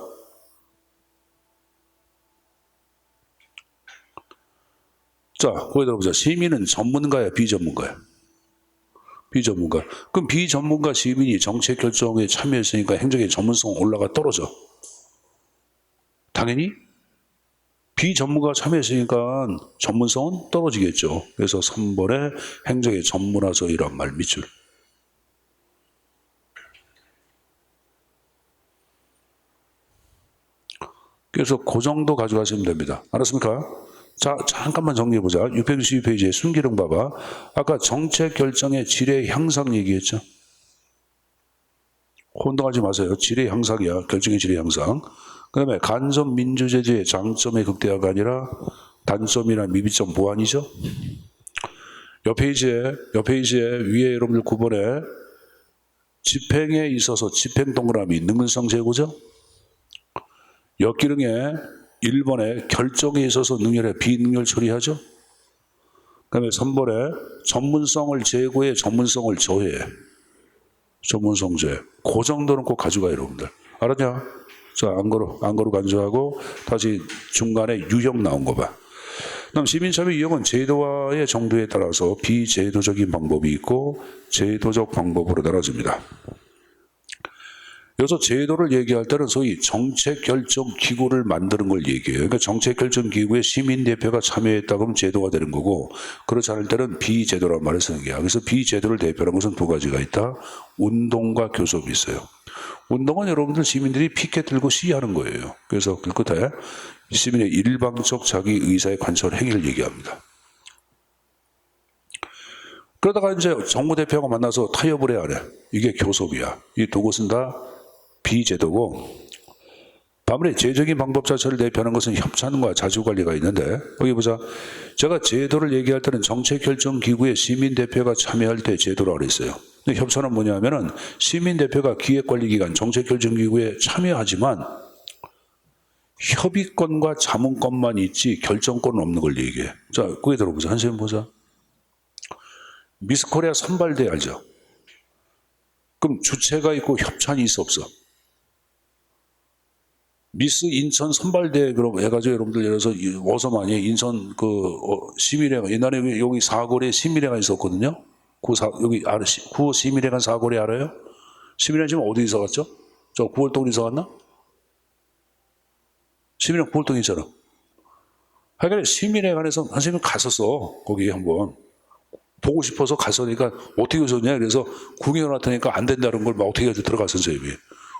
자, 거기 들어보자. 시민은 전문가야, 비전문가야? 비전문가. 그럼 비전문가 시민이 정책 결정에 참여했으니까 행정의 전문성 올라가 떨어져. 당연히 비전문가가 참여했으니까 전문성은 떨어지겠죠. 그래서 3번에 행정의 전문화서이란 말 밑줄. 그래서 그 정도 가져가시면 됩니다. 알았습니까? 자, 잠깐만 정리해보자. 662페이지에 순기능 봐봐. 아까 정책 결정의 질의 향상 얘기했죠. 혼동하지 마세요. 질의 향상이야. 결정의 질의 향상. 그 다음에 간접 민주제도의 장점의 극대화가 아니라 단점이나 미비점 보완이죠. 옆 페이지에 위에 여러분들 9번에 집행에 있어서 집행 동그라미 능률성 제고죠. 역기능에 1번에 결정에 있어서 능률에 비능률 처리하죠. 그 다음에 3번에 전문성을 제고해 전문성을 저해. 전문성 제. 그 정도는 꼭 가져가요, 여러분들. 알았냐? 자, 안거로 간주하고 다시 중간에 유형 나온 거 봐. 그다음 시민참여 유형은 제도화의 정도에 따라서 비제도적인 방법이 있고 제도적 방법으로 나눠집니다. 여기서 제도를 얘기할 때는 소위 정책결정기구를 만드는 걸 얘기해요. 그러니까 정책결정기구에 시민대표가 참여했다 그러면 제도가 되는 거고, 그렇지 않을 때는 비제도란 말을 쓰는 거야. 그래서 비제도를 대표하는 것은 두 가지가 있다. 운동과 교섭이 있어요. 운동은 여러분들 시민들이 피켓 들고 시위하는 거예요. 그래서 그 끝에 시민의 일방적 자기 의사의 관철 행위를 얘기합니다. 그러다가 이제 정부대표가 만나서 타협을 해야 해. 이게 교섭이야. 이 두 곳은 다 비제도고, 반면에 제적인 방법 자체를 대표하는 것은 협찬과 자주관리가 있는데, 여기 보자. 제가 제도를 얘기할 때는 정책결정기구에 시민대표가 참여할 때 제도라고 그랬어요. 근데 협찬은 뭐냐면은 시민대표가 기획관리기관 정책결정기구에 참여하지만 협의권과 자문권만 있지 결정권은 없는 걸 얘기해. 자, 그게 들어보자. 한시간 보자. 미스코리아 선발대 알죠? 그럼 주체가 있고 협찬이 있어 없어? 미스 인천 선발대 그럼 해가지고 여러분들 예를 들어서 어서만이 인천 시민회관 옛날에 여기 사거리에 시민회관 있었거든요. 여기 구호 시민회관 사거리 알아요? 시민회관 지금 어디서 갔죠? 저 구월동에서 갔나? 시민회관 구월동에 있잖아. 하여간에 시민회관에서 선생님 갔었어. 거기 한번 보고 싶어서 갔으니까 어떻게 오셨냐? 그래서 구경을 왔다니까 안 된다는 걸 막 어떻게 해가지고 들어갔어 선생님이.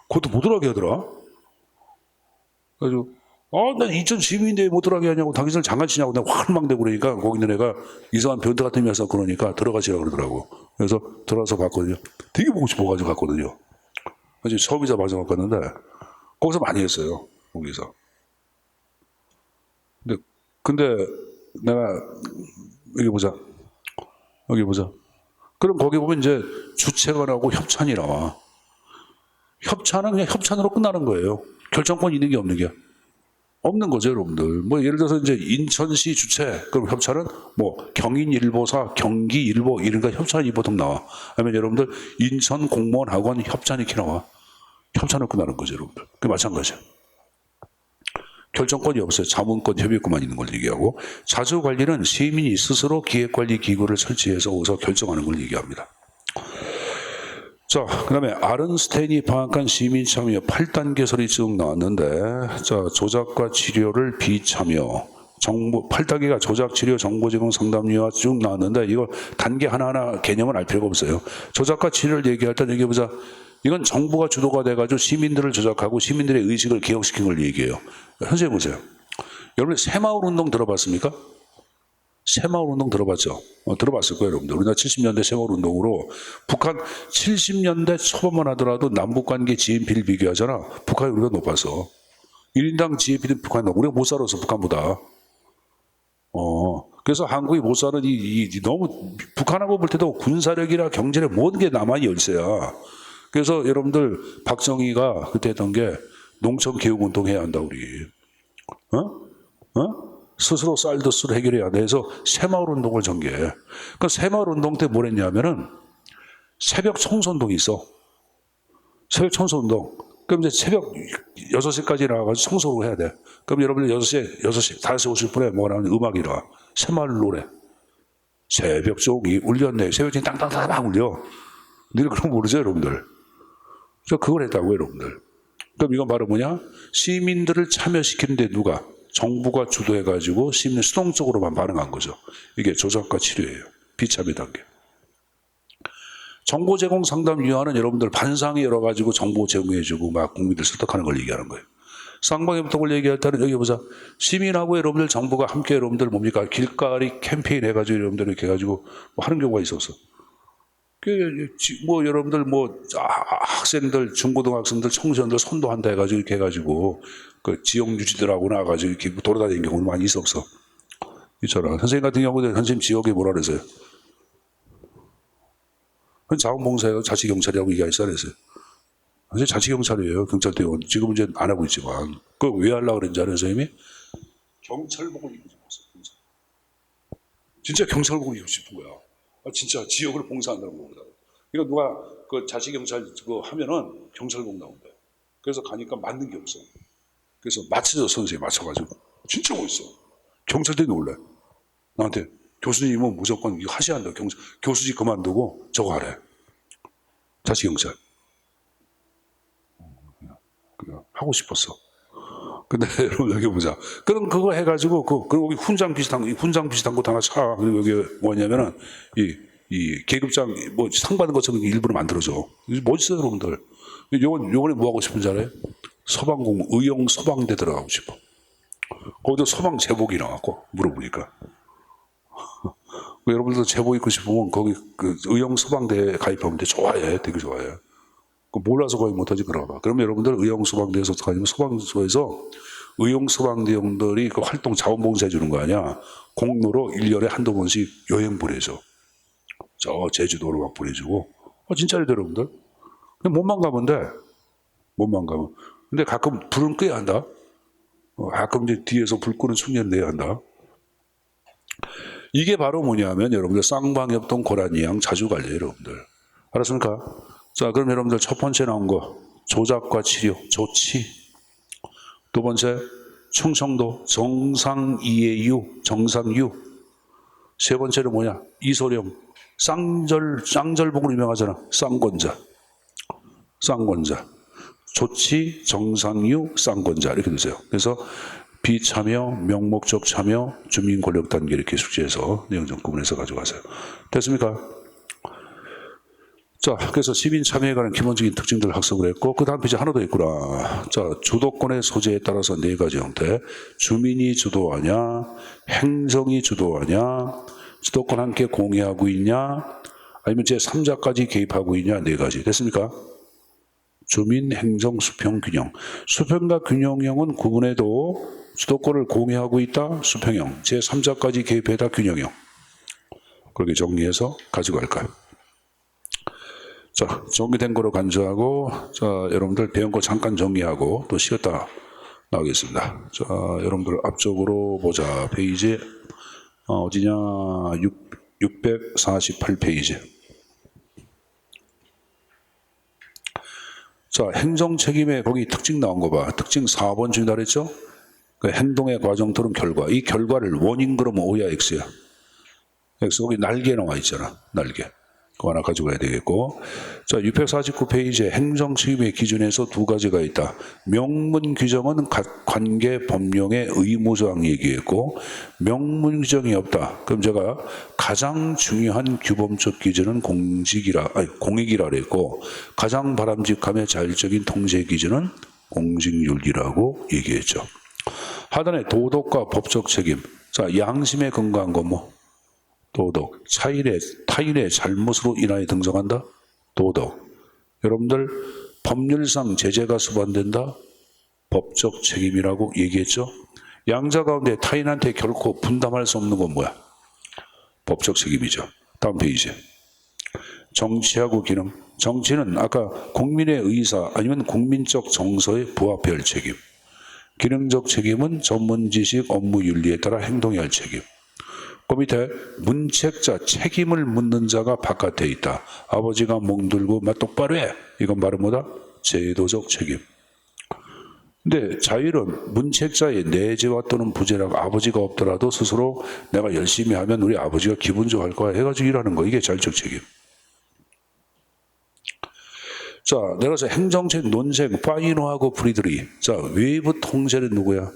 그것도 못 들어가게 하더라. 그래가지고 난 인천 시민대회 못 들어가게 하냐고 당신들 장난치냐고 내가 화를 그러니까 거기 있는 애가 이상한 변태 같은 녀석 그러니까 들어가시라고 그러더라고. 그래서 들어가서 봤거든요. 되게 보고 싶어가지고 갔거든요. 그래서 처음이자 마지막 갔는데 거기서 많이 했어요. 거기서. 근데 내가 여기 보자. 그럼 거기 보면 이제 주체관하고 협찬이 나와. 협찬은 그냥 협찬으로 끝나는 거예요. 결정권 있는 게 없는 게. 없는 거죠, 여러분들. 뭐, 예를 들어서 이제 인천시 주체, 그럼 협찬은 뭐, 경인일보사, 경기일보, 이런 거 협찬이 보통 나와. 아니면 여러분들, 인천 공무원 학원 협찬이 이렇게 나와. 협찬으로 끝나는 거죠, 여러분들. 그게 마찬가지야. 결정권이 없어요. 자문권, 협의권만 있는 걸 얘기하고, 자주관리는 시민이 스스로 기획관리기구를 설치해서 거기서 결정하는 걸 얘기합니다. 자, 그 다음에 아른스테인이 방학한 시민참여 8단계설이 쭉 나왔는데, 자, 조작과 치료를 비참여, 정보, 8단계가 조작, 치료, 정보 제공, 상담, 유화 쭉 나왔는데, 이거 단계 하나하나 개념을 알 필요가 없어요. 조작과 치료를 얘기할 때 얘기해보자. 이건 정부가 주도가 돼가지고 시민들을 조작하고 시민들의 의식을 개혁시킨 걸 얘기해요. 현재 보세요. 여러분 새마을 운동 들어봤습니까? 새마을 운동 들어봤죠? 들어봤을 거예요, 여러분들. 우리나라 70년대 새마을 운동으로 북한 70년대 초반만 하더라도 남북관계 GNP를 비교하잖아. 북한이 우리가 높아서. 1인당 GNP는 북한이 높아. 우리가 못 살아서 북한보다. 그래서 한국이 못 사는 너무 북한하고 볼 때도 군사력이나 경제력 모든 게 남한이 열세야. 그래서 여러분들 박정희가 그때 했던 게 농촌 개혁 운동 해야 한다 우리. 스스로 쌀도 해결해야 돼. 그래서 새마을 운동을 전개해. 그러니까 새마을 운동 때 뭘 했냐면은 새벽 청소운동이 있어. 새벽 청소운동. 그럼 이제 새벽 6시까지 나와가지고 청소를 해야 돼. 그럼 여러분들 5시, 5시 50분에 뭐가 나오는 음악이 나와. 새마을 노래. 새벽 종이 울렸네. 새벽 종이 땅땅땅 막 울려. 너희들 그런 거 모르죠, 여러분들? 저 그걸 했다고요, 여러분들. 그럼 이건 바로 뭐냐? 시민들을 참여시키는데 누가? 정부가 주도해가지고 시민 수동적으로만 반응한 거죠. 이게 조작과 치료예요. 비참여 단계. 정보 제공 상담 유화는 여러분들 반상이 열어가지고 정보 제공해주고 막 국민들 설득하는 걸 얘기하는 거예요. 쌍방협동을 얘기할 때는 여기 보자. 시민하고 여러분들 정부가 함께 여러분들 뭡니까? 길가리 캠페인 해가지고 여러분들 이렇게 해가지고 뭐 하는 경우가 있었어. 뭐 여러분들 뭐 학생들, 중고등학생들, 청소년들 선도한다 해가지고 이렇게 해가지고 그 지역 유지들하고 나가지고 이렇게 돌아다니는 경우도 많이 있었어. 있잖아. 선생님 같은 경우는 선생님 지역에 뭐라 그랬어요? 자원봉사예요. 자치경찰이라고 얘기하지 않았어요. 선생님 자치경찰이에요. 경찰대원. 지금은 이제 안 하고 있지만. 그거 왜 하려고 그랬는지 알아요, 선생님이? 경찰복을 입고 싶었어. 진짜 경찰복을 입고 싶은 거야. 진짜 지역을 봉사한다는 겁니다. 그러니까 누가 그 자치경찰 그거 하면은 경찰복 나온다. 그래서 가니까 맞는 게 없어. 그래서 맞춰줘, 선생님 맞춰가지고. 진짜 멋있어. 경찰들이 놀래. 나한테 교수님은 무조건 이거 하셔야 한다. 교수직 그만두고 저거 하래. 자치경찰. 그냥 하고 싶었어. 근데 여러분 여기 보자. 그럼 그거 해가지고 그럼 여기 훈장 비슷한 거 하나 차. 그리고 여기 뭐냐면은 이 계급장 뭐 상 받은 것처럼 일부러 만들어줘. 멋있어요, 여러분들. 요번에 뭐 하고 싶은지 알아요? 의용 소방대 들어가고 싶어. 거기도 소방 제복이 나왔고 물어보니까. 여러분들도 제복 입고 싶으면 거기 그 의용 소방대에 가입하면 돼. 좋아해, 되게 좋아해. 몰라서 거의 못하지 그러나. 그러면 여러분들 의용 소방대에서 가면 소방서에서 의용 소방대원들이 그 활동 자원봉사해 주는 거 아니야. 공로로 1년에 한두 번씩 여행 보내줘. 저 제주도로 막 보내주고. 진짜요, 여러분들? 몸만 가면 돼. 몸만 가면. 근데 가끔 불은 끄야 한다. 가끔 이제 뒤에서 불 끄는 청년 내야 한다. 이게 바로 뭐냐면 여러분들 쌍방협동 고라니양 자주 관리해요, 여러분들. 알았습니까? 자, 그럼 여러분들 첫 번째 나온 거 조작과 치료, 조치. 두 번째 충청도 정상이해유, 정상유. 세 번째는 뭐냐? 이소령 쌍절복으로 유명하잖아. 쌍권자. 조치, 정상유, 쌍권자 이렇게 되세요. 그래서 비참여, 명목적 참여, 주민 권력 단계 이렇게 숙지해서 내용 좀 구분해서 가져가세요. 됐습니까? 자, 그래서 시민 참여에 관한 기본적인 특징들을 학습을 했고, 그 다음 페이지 하나 더 있구나. 자, 주도권의 소재에 따라서 네 가지 형태. 주민이 주도하냐, 행정이 주도하냐, 주도권 함께 공유하고 있냐, 아니면 제3자까지 개입하고 있냐, 네 가지. 됐습니까? 주민, 행정, 수평, 균형. 수평과 균형형은 구분해도 주도권을 공유하고 있다, 수평형. 제3자까지 개입해다, 균형형. 그렇게 정리해서 가지고 갈까요? 자, 정리된 거로 간주하고, 자, 여러분들 배운 거 잠깐 정리하고 또 쉬었다 나오겠습니다. 자, 여러분들 앞쪽으로 보자. 페이지, 어디냐, 648페이지. 자, 행정 책임에 거기 특징 나온 거 봐. 특징 4번 중이다 그랬죠? 그 행동의 과정 토론 결과. 이 결과를 원인 그러면 O야, X야? X, 거기 날개 나와 있잖아. 날개. 그거 하나 가지고 가야 되겠고. 자, 649페이지에 행정 책임의 기준에서 두 가지가 있다. 명문 규정은 각 관계 법령의 의무사항 얘기했고, 명문 규정이 없다. 그럼 제가 가장 중요한 규범적 기준은 공익이라 그랬고, 가장 바람직함의 자율적인 통제 기준은 공직윤리라고 얘기했죠. 하단에 도덕과 법적 책임. 자, 양심에 근거한 건 뭐? 도덕. 타인의 잘못으로 인하여 등장한다? 도덕. 여러분들 법률상 제재가 수반된다? 법적 책임이라고 얘기했죠? 양자 가운데 타인한테 결코 분담할 수 없는 건 뭐야? 법적 책임이죠. 다음 페이지. 정치하고 기능. 정치는 아까 국민의 의사 아니면 국민적 정서에 부합해야 할 책임. 기능적 책임은 전문 지식, 업무 윤리에 따라 행동해야 할 책임. 그 밑에 문책자, 책임을 묻는 자가 바깥에 있다. 아버지가 멍들고 막 똑바로 해. 이건 바로 뭐다? 제도적 책임. 근데 자율은 문책자의 내재와 또는 부재라고 아버지가 없더라도 스스로 내가 열심히 하면 우리 아버지가 기분 좋아할 거야 해가지고 일하는 거. 이게 자율적 책임. 자, 내가서 행정책, 논쟁, 파이노하고 프리드리. 자, 외부 통제는 누구야?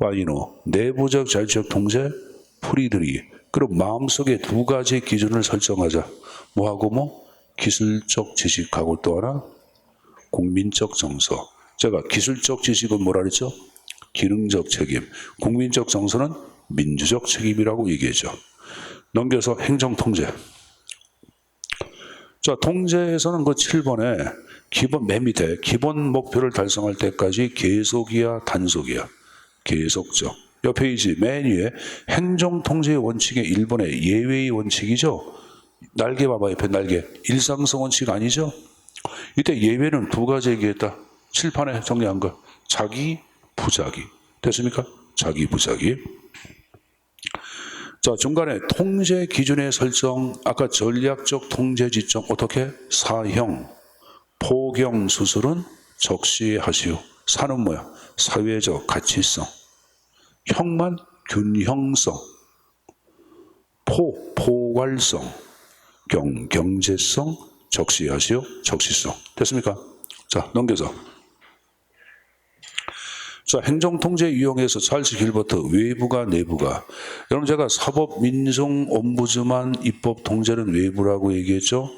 파이노. 내부적 자율적 통제? 프리드리. 그럼 마음속에 두 가지 기준을 설정하자. 뭐하고 뭐? 기술적 지식하고 또 하나? 국민적 정서. 제가 기술적 지식은 뭐라 그랬죠? 기능적 책임. 국민적 정서는 민주적 책임이라고 얘기했죠. 넘겨서 행정통제. 자, 통제에서는 그 7번에 기본, 맨 밑에 기본 목표를 달성할 때까지 계속이야, 단속이야? 계속적. 옆 페이지 맨 위에 행정통제의 원칙의 1번의 예외의 원칙이죠. 날개 봐봐, 옆에 날개. 일상성 원칙 아니죠? 이때 예외는 두 가지 얘기했다. 칠판에 정리한 거. 자기, 부자기. 됐습니까? 자기, 부자기. 자, 중간에 통제 기준의 설정, 아까 전략적 통제 지점, 어떻게? 사형, 포경 수술은 적시하시오. 사는 뭐야? 사회적 가치성. 형만 균형성. 포괄성. 경제성, 적시하시오. 적시성. 됐습니까? 자, 넘겨서. 자, 행정통제 이용해서 찰스 길버트 외부가 내부가. 여러분 제가 사법민중 옴부즈만 입법 통제는 외부라고 얘기했죠.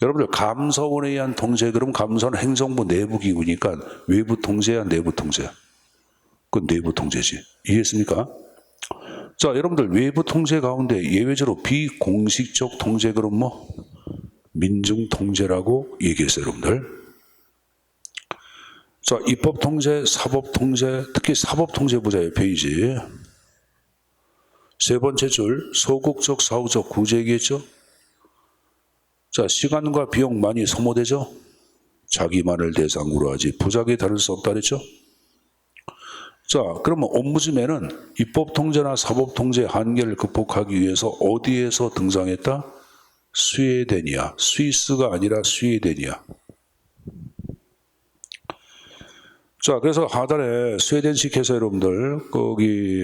여러분들 감사원에 의한 통제, 그럼 감사원 행정부 내부 기구니까 외부 통제야 내부 통제야? 그건 내부 통제지. 이해했습니까? 자, 여러분들 외부 통제 가운데 예외적으로 비공식적 통제, 그럼 뭐 민중 통제라고 얘기했어요, 여러분들. 자, 입법 통제, 사법 통제, 특히 사법 통제 보자요, 페이지. 세 번째 줄, 소극적, 사후적 구제 얘기했죠? 자, 시간과 비용 많이 소모되죠? 자기만을 대상으로 하지 부작위 다룰 수 없다 그랬죠? 자, 그러면 옴부즈맨은 입법 통제나 사법 통제의 한계를 극복하기 위해서 어디에서 등장했다? 스웨덴이야. 스위스가 아니라 스웨덴이야. 자, 그래서 하단에 스웨덴식 해서 여러분들 거기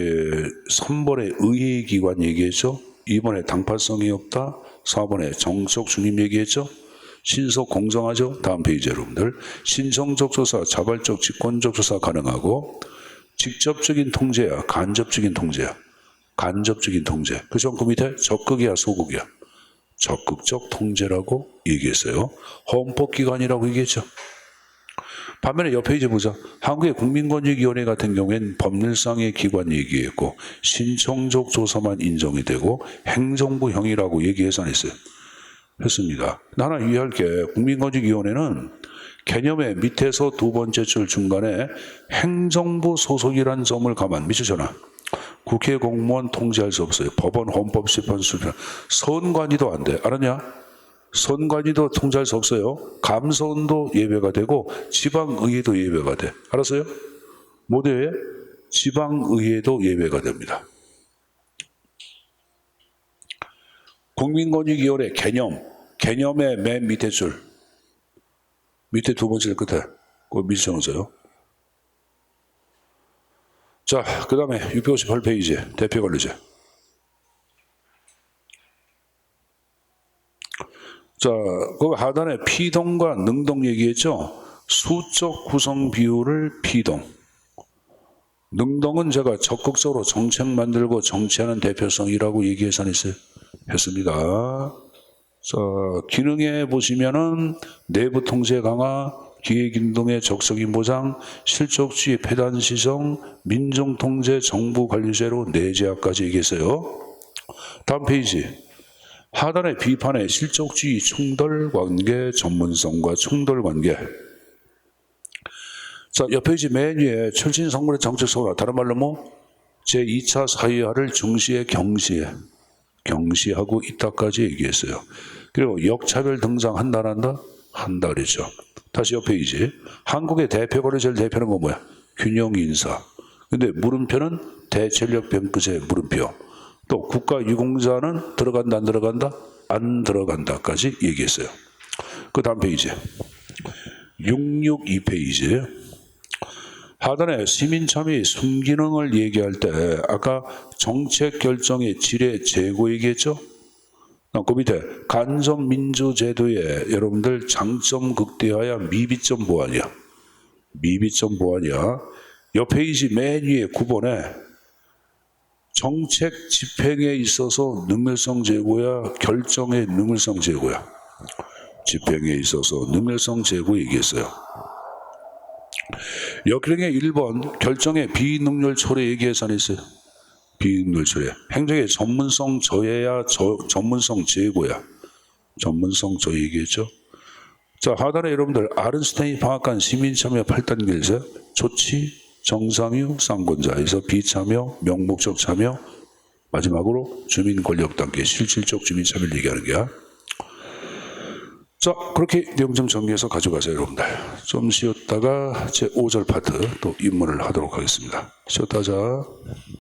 3번에 의회기관 얘기했죠. 2번에 당파성이 없다. 4번에 정적 중립 얘기했죠. 신속 공정하죠. 다음 페이지 여러분들. 신성적 조사, 자발적 직권적 조사 가능하고 직접적인 통제야, 간접적인 통제야. 간접적인 통제. 그죠? 그 밑에 적극이야, 소극이야? 적극적 통제라고 얘기했어요. 헌법기관이라고 얘기했죠. 반면에 옆 페이지 보자. 한국의 국민권익위원회 같은 경우에는 법률상의 기관 얘기했고 신청적 조사만 인정이 되고 행정부형이라고 얘기해서 안 했어요. 했습니다. 하나 유의할 게 국민권익위원회는 개념의 밑에서 두 번째 줄 중간에 행정부 소속이라는 점을 가만 미치잖아. 국회 공무원 통제할 수 없어요. 법원, 헌법, 심판, 수련. 선관위도 안 돼. 알았냐? 선관위도 통제할 수 없어요. 감사원도 예외가 되고 지방의회도 예외가 돼. 알았어요? 모두 예외? 지방의회도 예외가 됩니다. 국민권익위원회 개념의 맨 밑에 줄. 밑에 두 번째 끝에. 그거 밑에 적어줘요. 자, 그 다음에 658페이지 대표관리제. 자, 그 하단에 피동과 능동 얘기했죠. 수적 구성 비율을 피동. 능동은 제가 적극적으로 정책 만들고 정치하는 대표성이라고 얘기해서 했습니다. 자, 기능에 보시면은 내부 통제 강화, 기획인동의 적성인 보장, 실적주의 폐단 시정, 민중 통제, 정부 관리제로 내재화까지 얘기했어요. 다음 페이지. 하단의 비판의 실적주의 충돌 관계, 전문성과 충돌 관계. 자, 옆 페이지 맨 위에 철진 성분의 정책 소화, 다른 말로 뭐 제2차 사회화를 중시에 경시하고 있다까지 얘기했어요. 그리고 역차별 등장한다 안 한다? 한다 그랬죠. 다시 옆 페이지. 한국의 대표관리제를 대표하는 건 뭐야? 균형 인사. 근데 물음표는 대전력 병크제 물음표. 또 국가유공자는 들어간다 안 들어간다? 안 들어간다까지 얘기했어요. 그 다음 페이지 662페이지 하단에 시민참여 순기능을 얘기할 때 아까 정책 결정의 질의 제고 얘기했죠? 그 밑에 간접민주제도의 여러분들 장점 극대화야 미비점 보완이야. 미비점 보완이야. 옆 페이지 맨 위에 9번에 정책 집행에 있어서 능률성 제고야, 결정의 능률성 제고야. 집행에 있어서 능률성 제고 얘기했어요. 역행의 1번 결정의 비능률 초래 얘기해서는 있어요. 비능률 초래. 행정의 전문성 저해야 전문성 제고야. 전문성 저 얘기했죠. 자, 하단에 여러분들 아른스타인이 파악한 시민참여 8단계에서 조치, 정상유, 쌍권자에서 비참여, 명목적 참여, 마지막으로 주민권력단계 실질적 주민참여를 얘기하는 게야. 자, 그렇게 내용 좀 정리해서 가져가세요, 여러분들. 좀 쉬었다가 제 5절 파트 또 입문을 하도록 하겠습니다. 쉬었다 자.